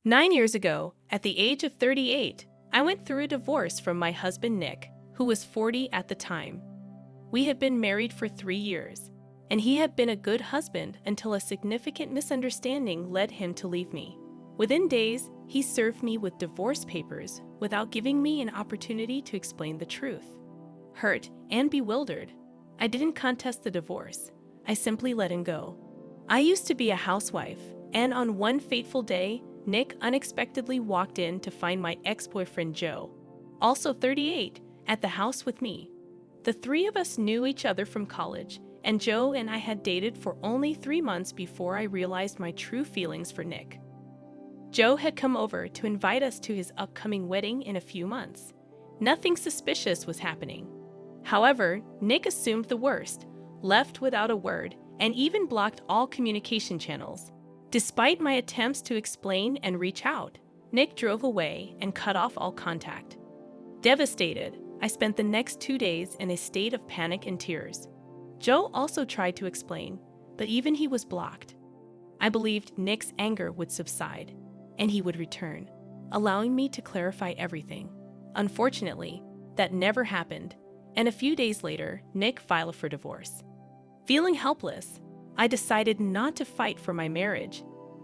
9 years ago, at the age of 38, I went through a divorce from my husband Nick, who was 40 at the time. We had been married for 3 years, and he had been a good husband until a significant misunderstanding led him to leave me. Within days, he served me with divorce papers without giving me an opportunity to explain the truth. Hurt and bewildered, I didn't contest the divorce. I simply let him go. I used to be a housewife, and on one fateful day, Nick unexpectedly walked in to find my ex-boyfriend Joe, also 38, at the house with me. The three of us knew each other from college, and Joe and I had dated for only 3 months before I realized my true feelings for Nick. Joe had come over to invite us to his upcoming wedding in a few months. Nothing suspicious was happening. However, Nick assumed the worst, left without a word, and even blocked all communication channels. Despite my attempts to explain and reach out, Nick drove away and cut off all contact. Devastated, I spent the next 2 days in a state of panic and tears. Joe also tried to explain, but even he was blocked. I believed Nick's anger would subside, and he would return, allowing me to clarify everything. Unfortunately, that never happened, and a few days later, Nick filed for divorce. Feeling helpless, I decided not to fight for my marriage,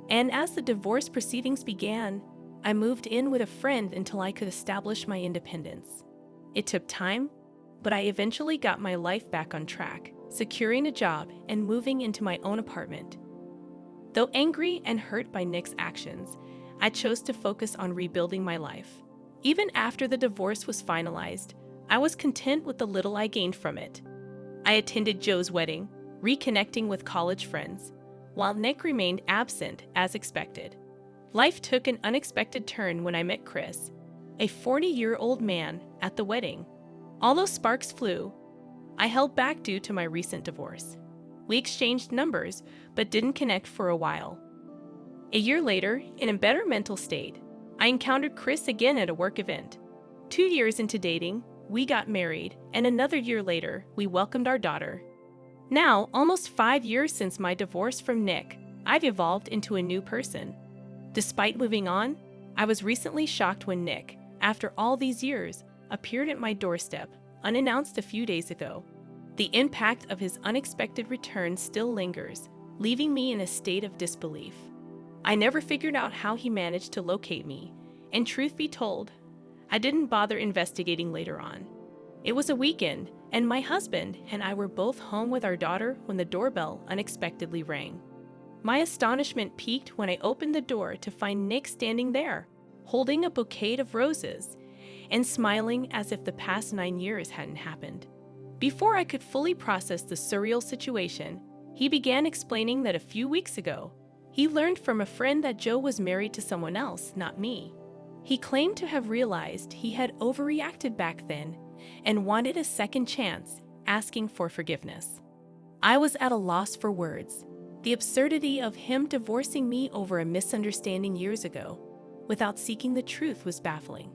and as the divorce proceedings began, I moved in with a friend until I could establish my independence. It took time, but I eventually got my life back on track, securing a job and moving into my own apartment. Though angry and hurt by Nick's actions, I chose to focus on rebuilding my life. Even after the divorce was finalized, I was content with the little I gained from it. I attended Joe's wedding, reconnecting with college friends, while Nick remained absent as expected. Life took an unexpected turn when I met Chris, a 40-year-old man, at the wedding. Although sparks flew, I held back due to my recent divorce. We exchanged numbers, but didn't connect for a while. A year later, in a better mental state, I encountered Chris again at a work event. 2 years into dating, we got married, and another year later, we welcomed our daughter. Now, almost 5 years since my divorce from Nick, I've evolved into a new person. Despite moving on, I was recently shocked when Nick, after all these years, appeared at my doorstep, unannounced a few days ago. The impact of his unexpected return still lingers, leaving me in a state of disbelief. I never figured out how he managed to locate me, and truth be told, I didn't bother investigating later on. It was a weekend, and my husband and I were both home with our daughter when the doorbell unexpectedly rang. My astonishment peaked when I opened the door to find Nick standing there, holding a bouquet of roses, and smiling as if the past 9 years hadn't happened. Before I could fully process the surreal situation, he began explaining that a few weeks ago, he learned from a friend that Joe was married to someone else, not me. He claimed to have realized he had overreacted back then and wanted a second chance, asking for forgiveness. I was at a loss for words. The absurdity of him divorcing me over a misunderstanding years ago, without seeking the truth, was baffling.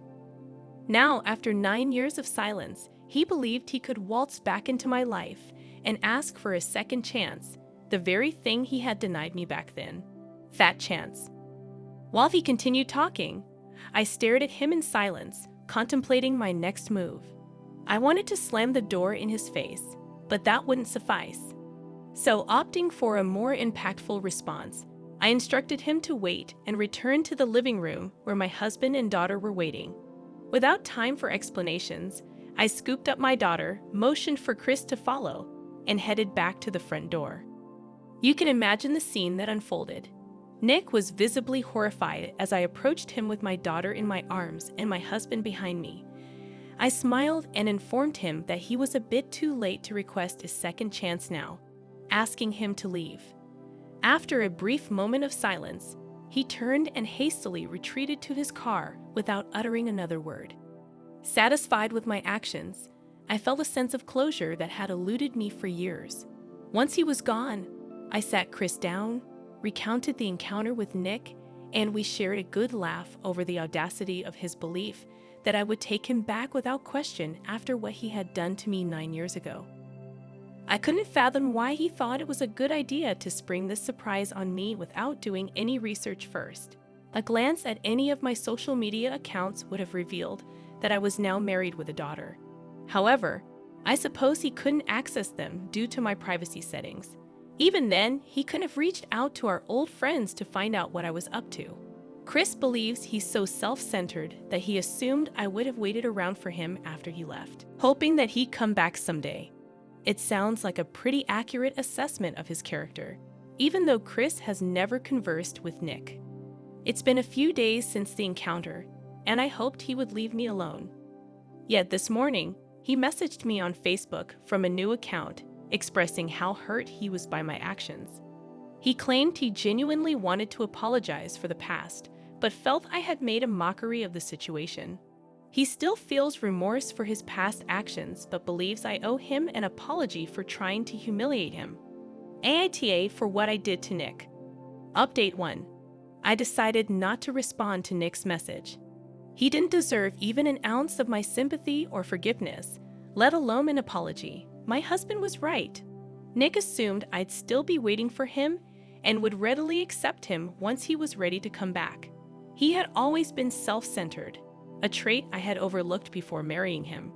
Now, after 9 years of silence, he believed he could waltz back into my life and ask for a second chance, the very thing he had denied me back then. That chance. While he continued talking, I stared at him in silence, contemplating my next move. I wanted to slam the door in his face, but that wouldn't suffice. So, opting for a more impactful response, I instructed him to wait and return to the living room where my husband and daughter were waiting. Without time for explanations, I scooped up my daughter, motioned for Chris to follow, and headed back to the front door. You can imagine the scene that unfolded. Nick was visibly horrified as I approached him with my daughter in my arms and my husband behind me. I smiled and informed him that he was a bit too late to request a second chance now, asking him to leave. After a brief moment of silence, he turned and hastily retreated to his car without uttering another word. Satisfied with my actions, I felt a sense of closure that had eluded me for years. Once he was gone, I sat Chris down, recounted the encounter with Nick, and we shared a good laugh over the audacity of his belief that I would take him back without question after what he had done to me 9 years ago. I couldn't fathom why he thought it was a good idea to spring this surprise on me without doing any research first. A glance at any of my social media accounts would have revealed that I was now married with a daughter. However, I suppose he couldn't access them due to my privacy settings. Even then, he couldn't have reached out to our old friends to find out what I was up to. Chris believes he's so self-centered that he assumed I would have waited around for him after he left, hoping that he'd come back someday. It sounds like a pretty accurate assessment of his character, even though Chris has never conversed with Nick. It's been a few days since the encounter, and I hoped he would leave me alone. Yet this morning, he messaged me on Facebook from a new account, expressing how hurt he was by my actions. He claimed he genuinely wanted to apologize for the past, but felt I had made a mockery of the situation. He still feels remorse for his past actions, but believes I owe him an apology for trying to humiliate him. AITA for what I did to Nick. Update 1. I decided not to respond to Nick's message. He didn't deserve even an ounce of my sympathy or forgiveness, let alone an apology. My husband was right. Nick assumed I'd still be waiting for him and would readily accept him once he was ready to come back. He had always been self-centered, a trait I had overlooked before marrying him.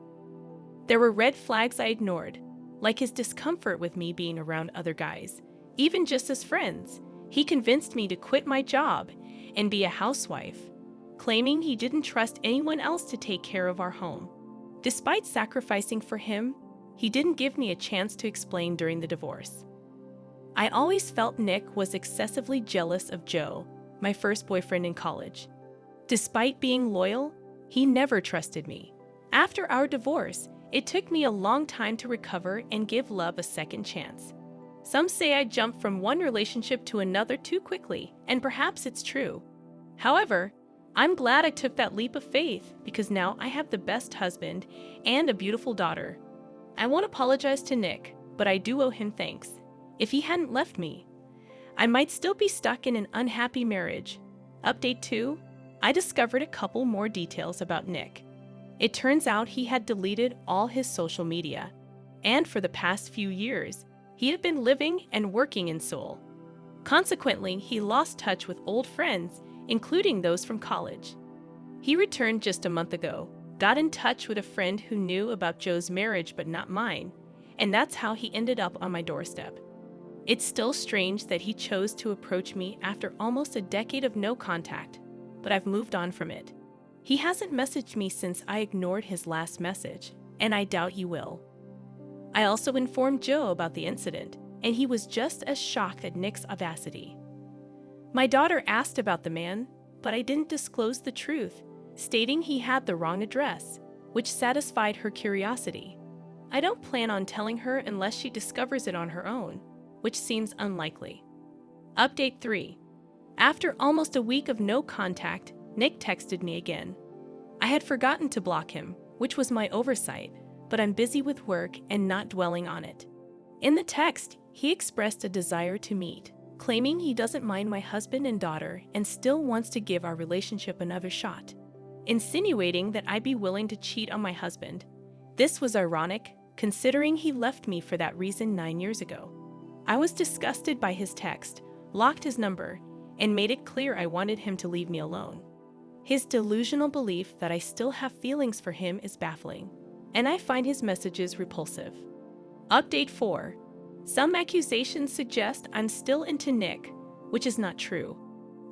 There were red flags I ignored, like his discomfort with me being around other guys. Even just as friends, he convinced me to quit my job and be a housewife, claiming he didn't trust anyone else to take care of our home. Despite sacrificing for him, he didn't give me a chance to explain during the divorce. I always felt Nick was excessively jealous of Joe, my first boyfriend in college. Despite being loyal, he never trusted me. After our divorce, it took me a long time to recover and give love a second chance. Some say I jumped from one relationship to another too quickly, and perhaps it's true. However, I'm glad I took that leap of faith because now I have the best husband and a beautiful daughter. I won't apologize to Nick, but I do owe him thanks. If he hadn't left me, I might still be stuck in an unhappy marriage. Update 2. I discovered a couple more details about Nick. It turns out he had deleted all his social media, and for the past few years, he had been living and working in Seoul. Consequently, he lost touch with old friends, including those from college. He returned just a month ago, got in touch with a friend who knew about Joe's marriage but not mine, and that's how he ended up on my doorstep. It's still strange that he chose to approach me after almost a decade of no contact, but I've moved on from it. He hasn't messaged me since I ignored his last message, and I doubt he will. I also informed Joe about the incident, and he was just as shocked at Nick's audacity. My daughter asked about the man, but I didn't disclose the truth, stating he had the wrong address, which satisfied her curiosity. I don't plan on telling her unless she discovers it on her own, which seems unlikely. Update 3. After almost a week of no contact, Nick texted me again. I had forgotten to block him, which was my oversight, but I'm busy with work and not dwelling on it. In the text, he expressed a desire to meet, claiming he doesn't mind my husband and daughter and still wants to give our relationship another shot, insinuating that I'd be willing to cheat on my husband. This was ironic, considering he left me for that reason 9 years ago. I was disgusted by his text, blocked his number, and made it clear I wanted him to leave me alone. His delusional belief that I still have feelings for him is baffling, and I find his messages repulsive. Update 4. Some accusations suggest I'm still into Nick, which is not true.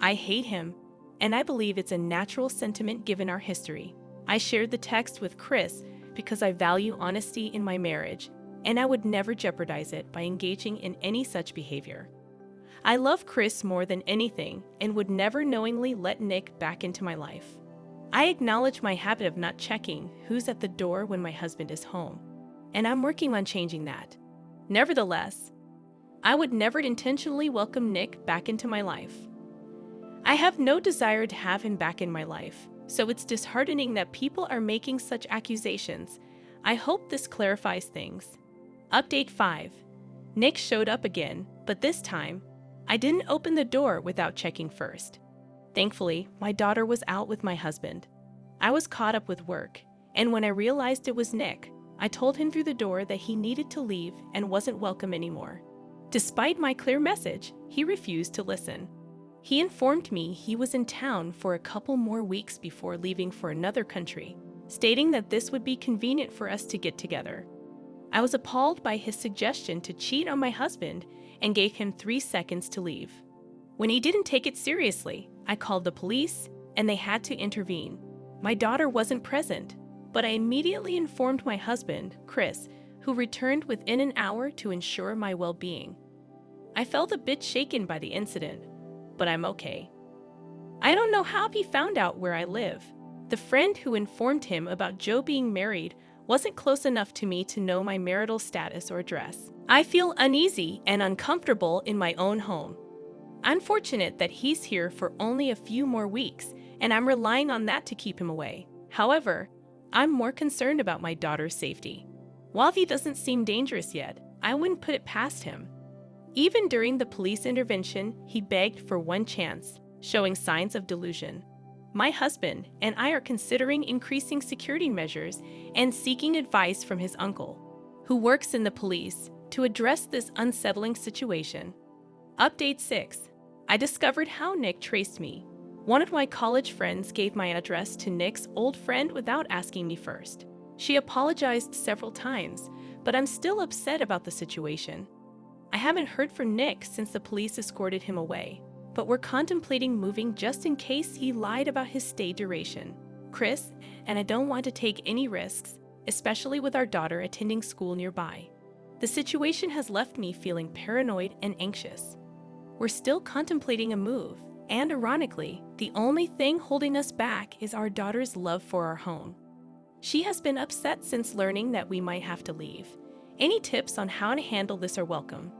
I hate him, and I believe it's a natural sentiment given our history. I shared the text with Chris because I value honesty in my marriage, and I would never jeopardize it by engaging in any such behavior. I love Chris more than anything and would never knowingly let Nick back into my life. I acknowledge my habit of not checking who's at the door when my husband is home, and I'm working on changing that. Nevertheless, I would never intentionally welcome Nick back into my life. I have no desire to have him back in my life, so it's disheartening that people are making such accusations. I hope this clarifies things. Update 5. Nick showed up again, but this time, I didn't open the door without checking first. Thankfully, my daughter was out with my husband. I was caught up with work, and when I realized it was Nick, I told him through the door that he needed to leave and wasn't welcome anymore. Despite my clear message, he refused to listen. He informed me he was in town for a couple more weeks before leaving for another country, stating that this would be convenient for us to get together. I was appalled by his suggestion to cheat on my husband and gave him 3 seconds to leave. When he didn't take it seriously, I called the police and they had to intervene. My daughter wasn't present, but I immediately informed my husband, Chris, who returned within an hour to ensure my well-being. I felt a bit shaken by the incident, but I'm okay. I don't know how he found out where I live. The friend who informed him about Joe being married wasn't close enough to me to know my marital status or address. I feel uneasy and uncomfortable in my own home. I'm fortunate that he's here for only a few more weeks, and I'm relying on that to keep him away. However, I'm more concerned about my daughter's safety. While he doesn't seem dangerous yet, I wouldn't put it past him. Even during the police intervention, he begged for one chance, showing signs of delusion. My husband and I are considering increasing security measures and seeking advice from his uncle, who works in the police, to address this unsettling situation. Update 6. I discovered how Nick traced me. One of my college friends gave my address to Nick's old friend without asking me first. She apologized several times, but I'm still upset about the situation. I haven't heard from Nick since the police escorted him away, but we're contemplating moving just in case he lied about his stay duration. Chris, and I don't want to take any risks, especially with our daughter attending school nearby. The situation has left me feeling paranoid and anxious. We're still contemplating a move, and ironically, the only thing holding us back is our daughter's love for our home. She has been upset since learning that we might have to leave. Any tips on how to handle this are welcome.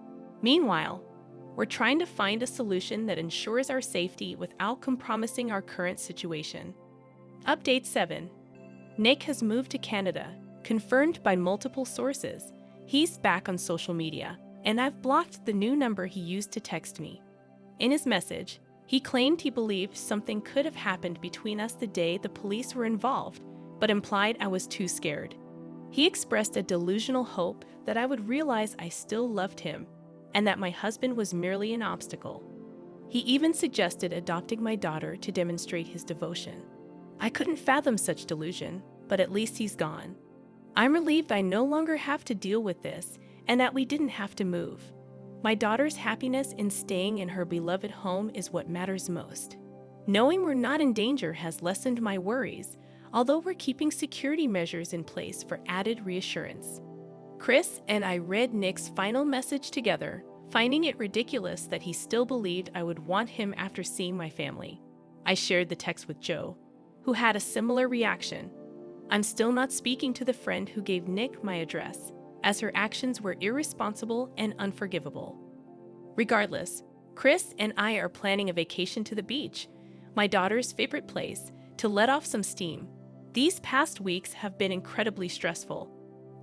Meanwhile, we're trying to find a solution that ensures our safety without compromising our current situation. Update 7. Nick has moved to Canada, confirmed by multiple sources. He's back on social media, and I've blocked the new number he used to text me. In his message, he claimed he believed something could have happened between us the day the police were involved, but implied I was too scared. He expressed a delusional hope that I would realize I still loved him, and that my husband was merely an obstacle. He even suggested adopting my daughter to demonstrate his devotion. I couldn't fathom such delusion, but at least he's gone. I'm relieved I no longer have to deal with this, and that we didn't have to move. My daughter's happiness in staying in her beloved home is what matters most. Knowing we're not in danger has lessened my worries, although we're keeping security measures in place for added reassurance. Chris and I read Nick's final message together, finding it ridiculous that he still believed I would want him after seeing my family. I shared the text with Joe, who had a similar reaction. I'm still not speaking to the friend who gave Nick my address, as her actions were irresponsible and unforgivable. Regardless, Chris and I are planning a vacation to the beach, my daughter's favorite place, to let off some steam. These past weeks have been incredibly stressful,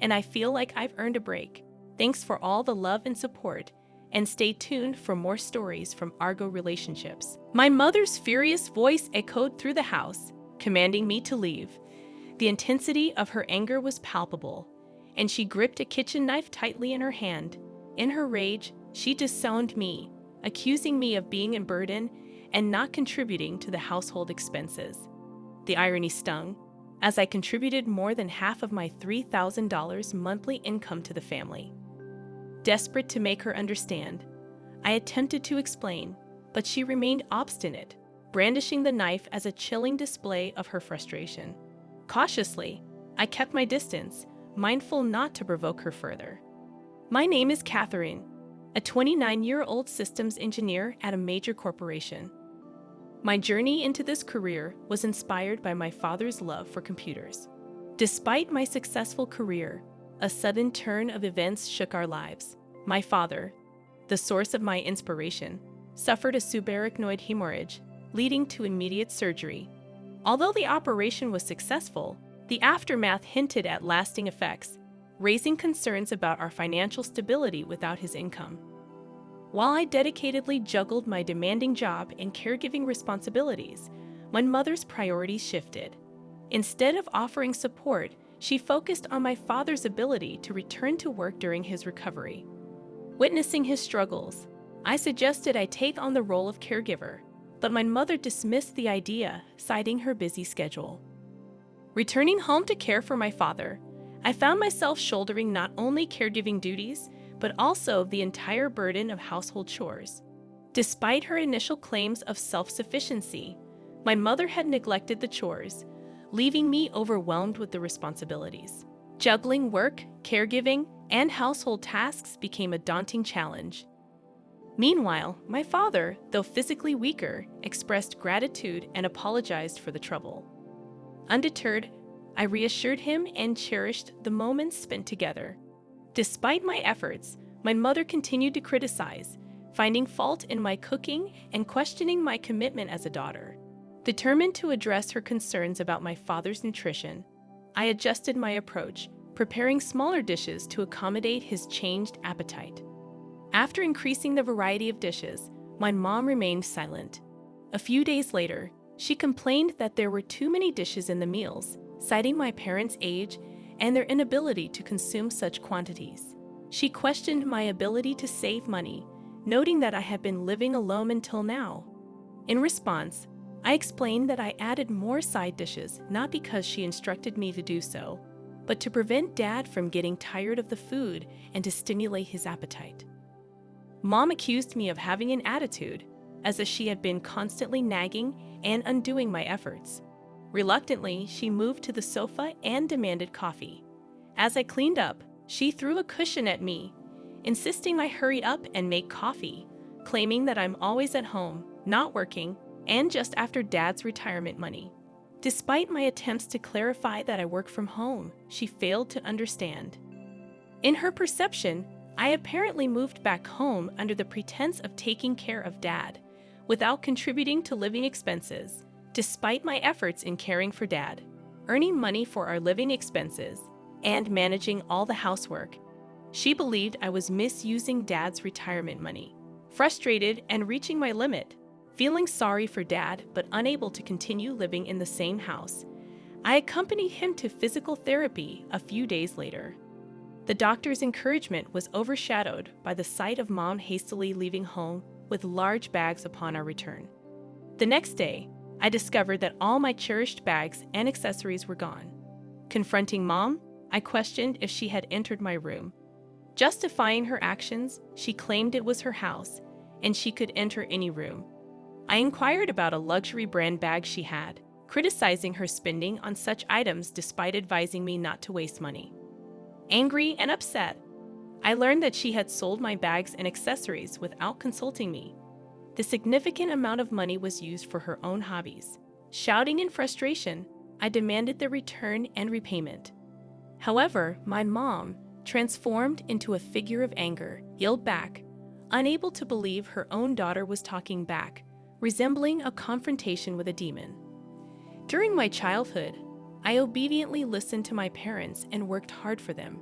and I feel like I've earned a break. Thanks for all the love and support, and stay tuned for more stories from Argo Relationships. My mother's furious voice echoed through the house, commanding me to leave. The intensity of her anger was palpable, and she gripped a kitchen knife tightly in her hand. In her rage, she disowned me, accusing me of being a burden and not contributing to the household expenses. The irony stung, as I contributed more than half of my $3,000 monthly income to the family. Desperate to make her understand, I attempted to explain, but she remained obstinate, brandishing the knife as a chilling display of her frustration. Cautiously, I kept my distance, mindful not to provoke her further. My name is Catherine, a 29-year-old systems engineer at a major corporation. My journey into this career was inspired by my father's love for computers. Despite my successful career, a sudden turn of events shook our lives. My father, the source of my inspiration, suffered a subarachnoid hemorrhage, leading to immediate surgery. Although the operation was successful, the aftermath hinted at lasting effects, raising concerns about our financial stability without his income. While I dedicatedly juggled my demanding job and caregiving responsibilities, my mother's priorities shifted. Instead of offering support, she focused on my father's ability to return to work during his recovery. Witnessing his struggles, I suggested I take on the role of caregiver, but my mother dismissed the idea, citing her busy schedule. Returning home to care for my father, I found myself shouldering not only caregiving duties, but also the entire burden of household chores. Despite her initial claims of self-sufficiency, my mother had neglected the chores, leaving me overwhelmed with the responsibilities. Juggling work, caregiving, and household tasks became a daunting challenge. Meanwhile, my father, though physically weaker, expressed gratitude and apologized for the trouble. Undeterred, I reassured him and cherished the moments spent together. Despite my efforts, my mother continued to criticize, finding fault in my cooking and questioning my commitment as a daughter. Determined to address her concerns about my father's nutrition, I adjusted my approach, preparing smaller dishes to accommodate his changed appetite. After increasing the variety of dishes, my mom remained silent. A few days later, she complained that there were too many dishes in the meals, citing my parents' age and their inability to consume such quantities. She questioned my ability to save money, noting that I had been living alone until now. In response, I explained that I added more side dishes not because she instructed me to do so, but to prevent Dad from getting tired of the food and to stimulate his appetite. Mom accused me of having an attitude, as if she had been constantly nagging and undoing my efforts. Reluctantly, she moved to the sofa and demanded coffee. As I cleaned up, she threw a cushion at me, insisting I hurry up and make coffee, claiming that I'm always at home, not working, and just after Dad's retirement money. Despite my attempts to clarify that I work from home, she failed to understand. In her perception, I apparently moved back home under the pretense of taking care of Dad, without contributing to living expenses, despite my efforts in caring for Dad, earning money for our living expenses, and managing all the housework. She believed I was misusing Dad's retirement money. Frustrated and reaching my limit, feeling sorry for Dad but unable to continue living in the same house, I accompanied him to physical therapy a few days later. The doctor's encouragement was overshadowed by the sight of Mom hastily leaving home with large bags upon our return. The next day, I discovered that all my cherished bags and accessories were gone. Confronting Mom, I questioned if she had entered my room. Justifying her actions, she claimed it was her house, and she could enter any room. I inquired about a luxury brand bag she had, criticizing her spending on such items despite advising me not to waste money. Angry and upset, I learned that she had sold my bags and accessories without consulting me. The significant amount of money was used for her own hobbies. Shouting in frustration, I demanded the return and repayment. However, my mom, transformed into a figure of anger, yelled back, unable to believe her own daughter was talking back, resembling a confrontation with a demon. During my childhood, I obediently listened to my parents and worked hard for them.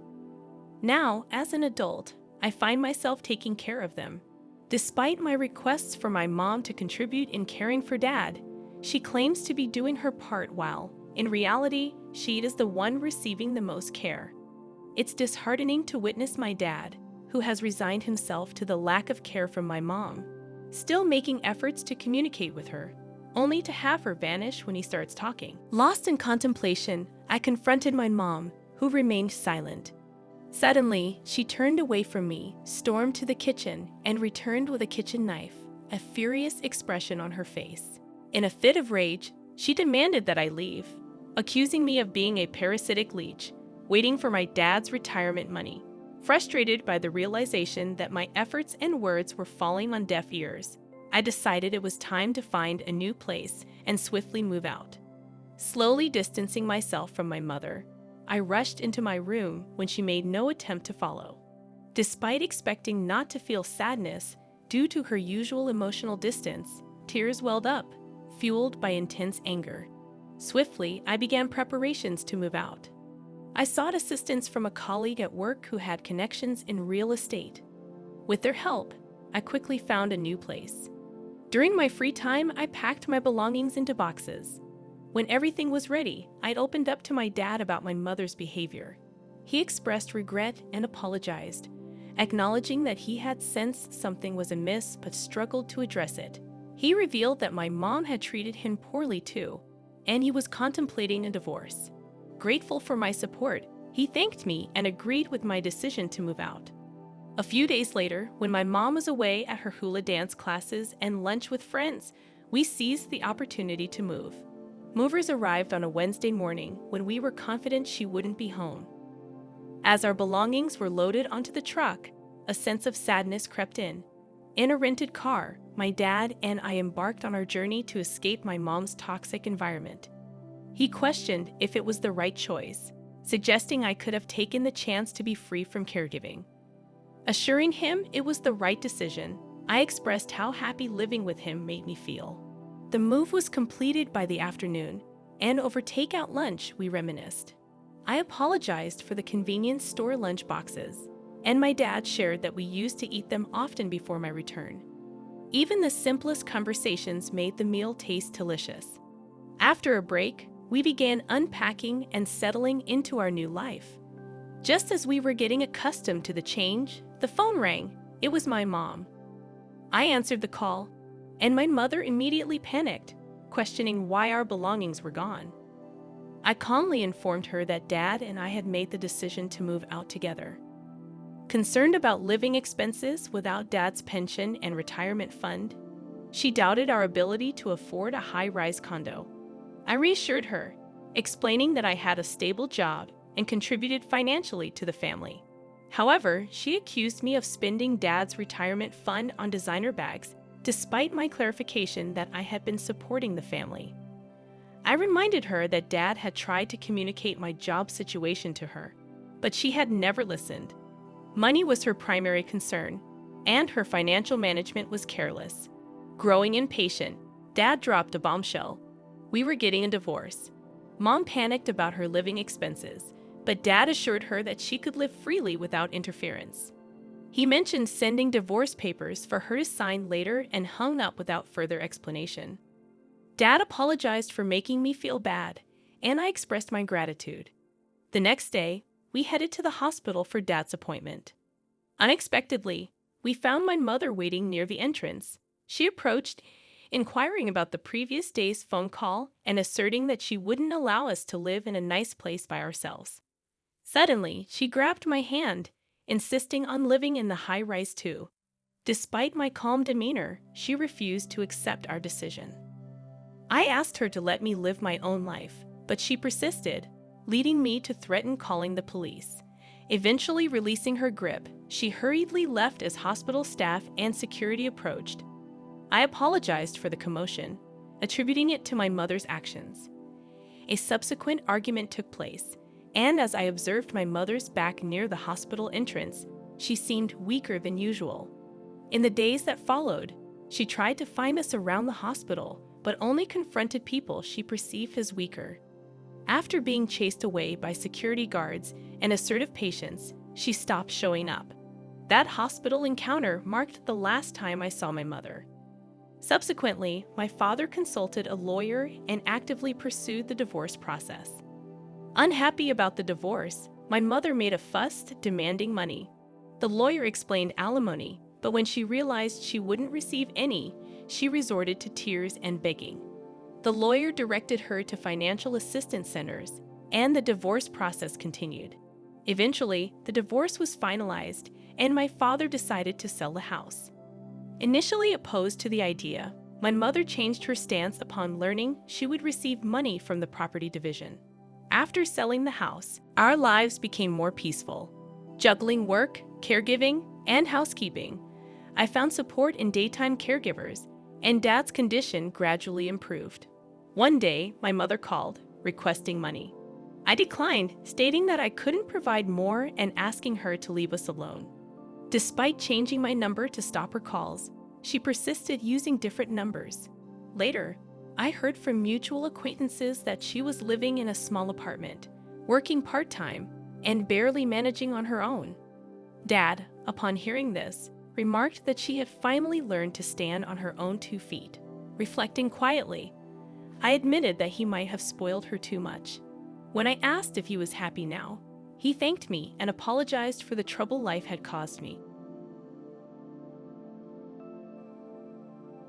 Now, as an adult, I find myself taking care of them. Despite my requests for my mom to contribute in caring for Dad, she claims to be doing her part while, in reality, she is the one receiving the most care. It's disheartening to witness my dad, who has resigned himself to the lack of care from my mom, still making efforts to communicate with her, only to have her vanish when he starts talking. Lost in contemplation, I confronted my mom, who remained silent. Suddenly, she turned away from me, stormed to the kitchen, and returned with a kitchen knife, a furious expression on her face. In a fit of rage, she demanded that I leave, accusing me of being a parasitic leech, waiting for my dad's retirement money. Frustrated by the realization that my efforts and words were falling on deaf ears, I decided it was time to find a new place and swiftly move out. Slowly distancing myself from my mother, I rushed into my room when she made no attempt to follow. Despite expecting not to feel sadness due to her usual emotional distance, tears welled up, fueled by intense anger. Swiftly, I began preparations to move out. I sought assistance from a colleague at work who had connections in real estate. With their help, I quickly found a new place. During my free time, I packed my belongings into boxes. When everything was ready, I'd opened up to my dad about my mother's behavior. He expressed regret and apologized, acknowledging that he had sensed something was amiss but struggled to address it. He revealed that my mom had treated him poorly too, and he was contemplating a divorce. Grateful for my support, he thanked me and agreed with my decision to move out. A few days later, when my mom was away at her hula dance classes and lunch with friends, we seized the opportunity to move. Movers arrived on a Wednesday morning when we were confident she wouldn't be home. As our belongings were loaded onto the truck, a sense of sadness crept in. In a rented car, my dad and I embarked on our journey to escape my mom's toxic environment. He questioned if it was the right choice, suggesting I could have taken the chance to be free from caregiving. Assuring him it was the right decision, I expressed how happy living with him made me feel. The move was completed by the afternoon, and over takeout lunch we reminisced. I apologized for the convenience store lunch boxes, and my dad shared that we used to eat them often before my return. Even the simplest conversations made the meal taste delicious. After a break, we began unpacking and settling into our new life. Just as we were getting accustomed to the change, the phone rang. It was my mom. I answered the call, and my mother immediately panicked, questioning why our belongings were gone. I calmly informed her that Dad and I had made the decision to move out together. Concerned about living expenses without Dad's pension and retirement fund, she doubted our ability to afford a high-rise condo. I reassured her, explaining that I had a stable job and contributed financially to the family. However, she accused me of spending Dad's retirement fund on designer bags, despite my clarification that I had been supporting the family. I reminded her that Dad had tried to communicate my job situation to her, but she had never listened. Money was her primary concern, and her financial management was careless. Growing impatient, Dad dropped a bombshell. We were getting a divorce. Mom panicked about her living expenses, but Dad assured her that she could live freely without interference. He mentioned sending divorce papers for her to sign later and hung up without further explanation. Dad apologized for making me feel bad, and I expressed my gratitude. The next day, we headed to the hospital for Dad's appointment. Unexpectedly, we found my mother waiting near the entrance. She approached, inquiring about the previous day's phone call and asserting that she wouldn't allow us to live in a nice place by ourselves. Suddenly, she grabbed my hand, insisting on living in the high-rise too. Despite my calm demeanor, she refused to accept our decision. I asked her to let me live my own life, but she persisted, leading me to threaten calling the police. Eventually releasing her grip, she hurriedly left as hospital staff and security approached. I apologized for the commotion, attributing it to my mother's actions. A subsequent argument took place, and as I observed my mother's back near the hospital entrance, she seemed weaker than usual. In the days that followed, she tried to find us around the hospital, but only confronted people she perceived as weaker. After being chased away by security guards and assertive patients, she stopped showing up. That hospital encounter marked the last time I saw my mother. Subsequently, my father consulted a lawyer and actively pursued the divorce process. Unhappy about the divorce, my mother made a fuss demanding money. The lawyer explained alimony, but when she realized she wouldn't receive any, she resorted to tears and begging. The lawyer directed her to financial assistance centers, and the divorce process continued. Eventually, the divorce was finalized, and my father decided to sell the house. Initially opposed to the idea, my mother changed her stance upon learning she would receive money from the property division. After selling the house, our lives became more peaceful. Juggling work, caregiving, and housekeeping, I found support in daytime caregivers, and Dad's condition gradually improved. One day, my mother called, requesting money. I declined, stating that I couldn't provide more and asking her to leave us alone. Despite changing my number to stop her calls, she persisted using different numbers. Later, I heard from mutual acquaintances that she was living in a small apartment, working part-time, and barely managing on her own. Dad, upon hearing this, remarked that she had finally learned to stand on her own 2 feet. Reflecting quietly, I admitted that he might have spoiled her too much. When I asked if he was happy now, he thanked me and apologized for the trouble life had caused me.